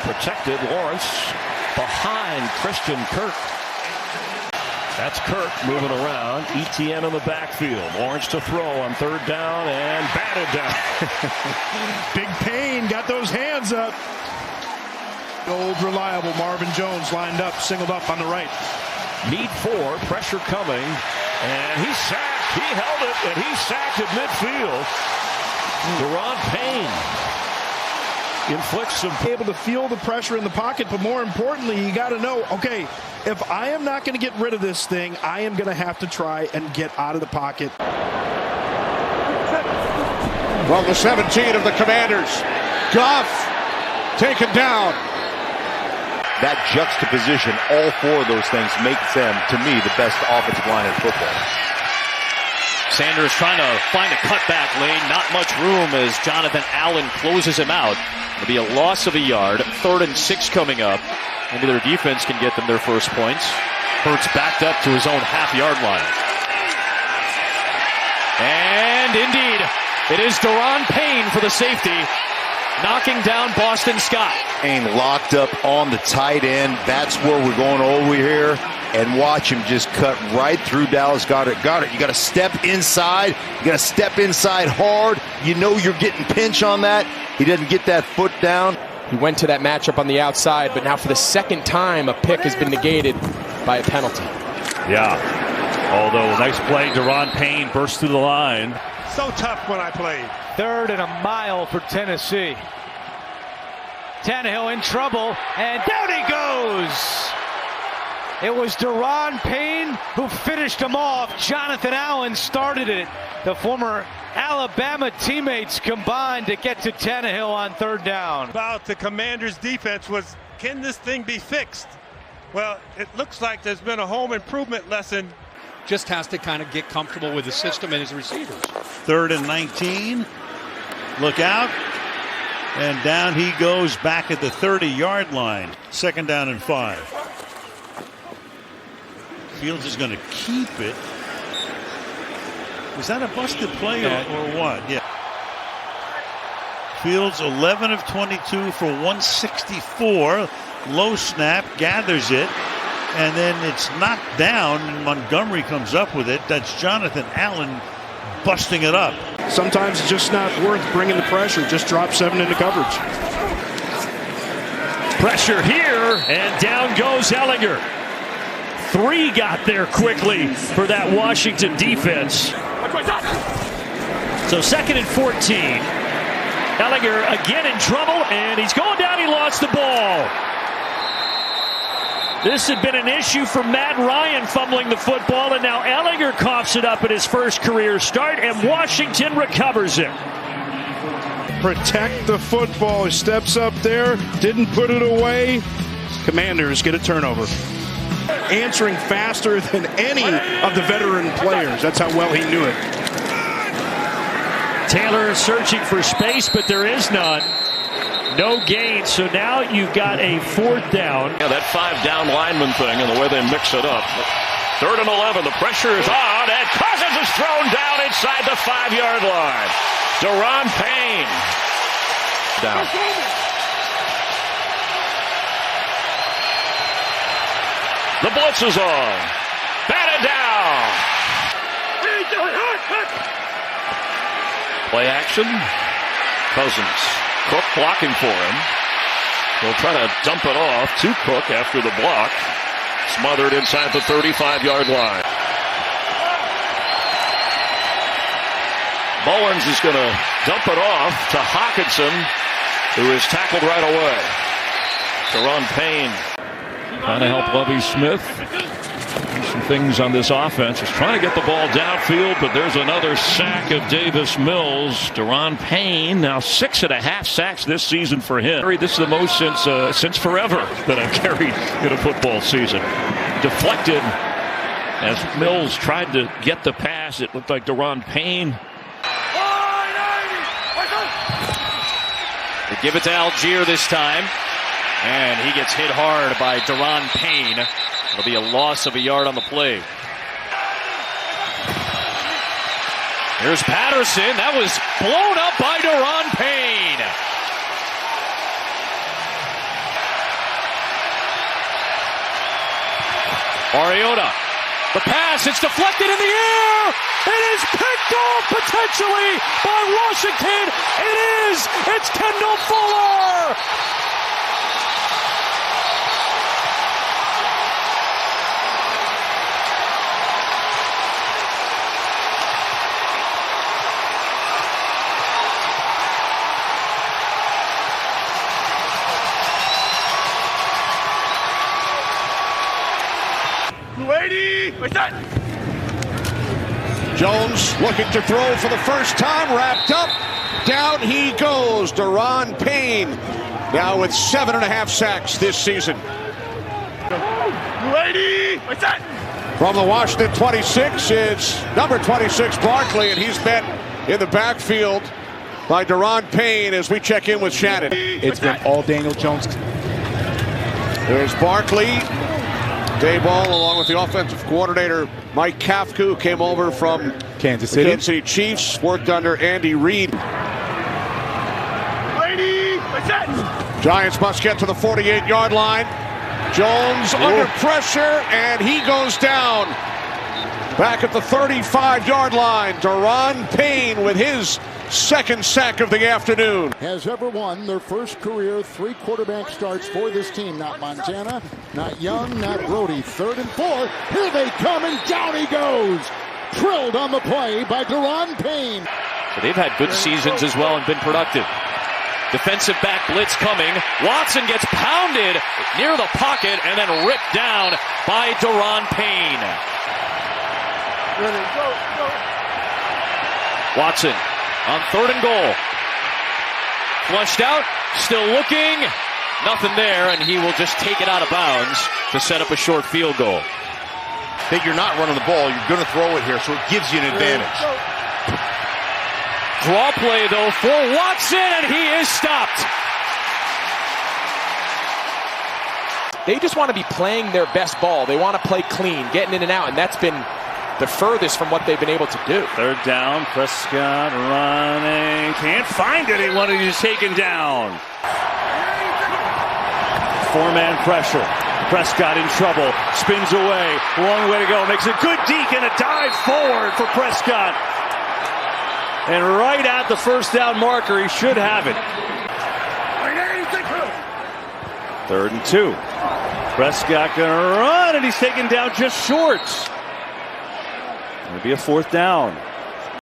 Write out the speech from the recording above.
protected. Lawrence behind Christian Kirk. That's Kirk moving around. Etienne in the backfield. Lawrence to throw on third down and batted down. Big Payne got those hands up. Old reliable Marvin Jones lined up, singled up on the right. Need 4, pressure coming, and he's sacked. He held it, and he's sacked at midfield. Daron Payne inflicts some. Able to feel the pressure in the pocket, but more importantly, you got to know, okay, if I am not going to get rid of this thing, I am going to have to try and get out of the pocket. From the 17 of the Commanders, Goff taken down. That juxtaposition, all 4 of those things makes them, to me, the best offensive line in football. Sanders trying to find a cutback lane. Not much room as Jonathan Allen closes him out. It'll be a loss of a yard. 3rd and 6 coming up. Maybe their defense can get them their first points. Hurts backed up to his own half-yard line. And indeed, it is Daron Payne for the safety, knocking down Boston Scott. Payne locked up on the tight end. That's where we're going over here. And watch him just cut right through Dallas. Got it. You got to step inside. You got to step inside hard. You know you're getting pinch on that. He doesn't get that foot down. He went to that matchup on the outside, but now for the second time, a pick has been negated by a penalty. Yeah. Although, nice play. Daron Payne burst through the line. So tough when I played. 3rd and a mile for Tennessee. Tannehill in trouble, and down he goes. It was Daron Payne who finished him off. Jonathan Allen started it. The former Alabama teammates combined to get to Tannehill on 3rd down. About the Commanders' defense was, can this thing be fixed? Well, it looks like there's been a home improvement lesson. Just has to kind of get comfortable with the system and his receivers. 3rd and 19. Look out. And down he goes back at the 30-yard line. 2nd down and 5. Fields is going to keep it. Was that a busted play or what? Yeah. Fields 11 of 22 for 164. Low snap, gathers it. And then it's knocked down, and Montgomery comes up with it. That's Jonathan Allen busting it up. Sometimes it's just not worth bringing the pressure. Just drop 7 into coverage. Pressure here, and down goes Ellinger. 3 got there quickly for that Washington defense. So 2nd and 14. Ellinger again in trouble, and he's going down. He lost the ball. This had been an issue for Matt Ryan fumbling the football, and now Ellinger coughs it up at his first career start, and Washington recovers it. Protect the football. He steps up there, didn't put it away. Commanders get a turnover. Answering faster than any of the veteran players. That's how well he knew it. Taylor is searching for space, but there is none. No gain, so now you've got a 4th down. Yeah, that 5-down lineman thing and the way they mix it up. 3rd and 11, the pressure is on, and Cousins is thrown down inside the 5-yard line. Daron Payne. Down. The blitz is on. Batted down. Play action. Cousins. Cook blocking for him. He'll try to dump it off to Cook after the block. Smothered inside the 35-yard line. Mullins is going to dump it off to Hawkinson, who is tackled right away. Daron Payne trying to help Lovie Smith. Some things on this offense. Is trying to get the ball downfield, but there's another sack of Davis Mills. Daron Payne now 6.5 sacks this season for him. This is the most since forever that I've carried in a football season. Deflected as Mills tried to get the pass. It looked like Daron Payne. They give it to Algier this time, and he gets hit hard by Daron Payne. It'll be a loss of a yard on the play. Here's Patterson. That was blown up by Daron Payne. Mariota. The pass, it's deflected in the air. It is picked off potentially by Washington. It is. It's Kendall Fuller. Jones looking to throw for the first time, wrapped up. Down he goes. Daron Payne now with 7.5 sacks this season. From the Washington 26, it's number 26, Barkley, and he's met in the backfield by Daron Payne as we check in with Shannon. It's been all Daniel Jones. There's Barkley. Dayball, along with the offensive coordinator Mike Kafka, who came over from Kansas the Kansas City Chiefs, worked under Andy Reid. Giants must get to the 48-yard line. Jones under pressure, and he goes down. Back at the 35-yard line, Daron Payne with his second sack of the afternoon. Has ever won their first career 3 quarterback starts for this team. Not Montana, not Young, not Brody. 3rd and 4. Here they come, and down he goes. Drilled on the play by Daron Payne. So they've had good seasons as well and been productive. Defensive back blitz coming. Watson gets pounded near the pocket and then ripped down by Daron Payne. Watson on 3rd and goal. Flushed out, still looking. Nothing there, and he will just take it out of bounds to set up a short field goal. Think you're not running the ball, you're going to throw it here, so it gives you an advantage. Draw play, though, for Watson, and he is stopped. They just want to be playing their best ball. They want to play clean, getting in and out, and that's been the furthest from what they've been able to do. 3rd down, Prescott running. Can't find anyone, and he's taken down. 4-man pressure. Prescott in trouble. Spins away. Long way to go. Makes a good deke and a dive forward for Prescott. And right at the 1st down marker, he should have it. 3rd and 2. Prescott gonna run, and he's taken down just short. It'll be a 4th down.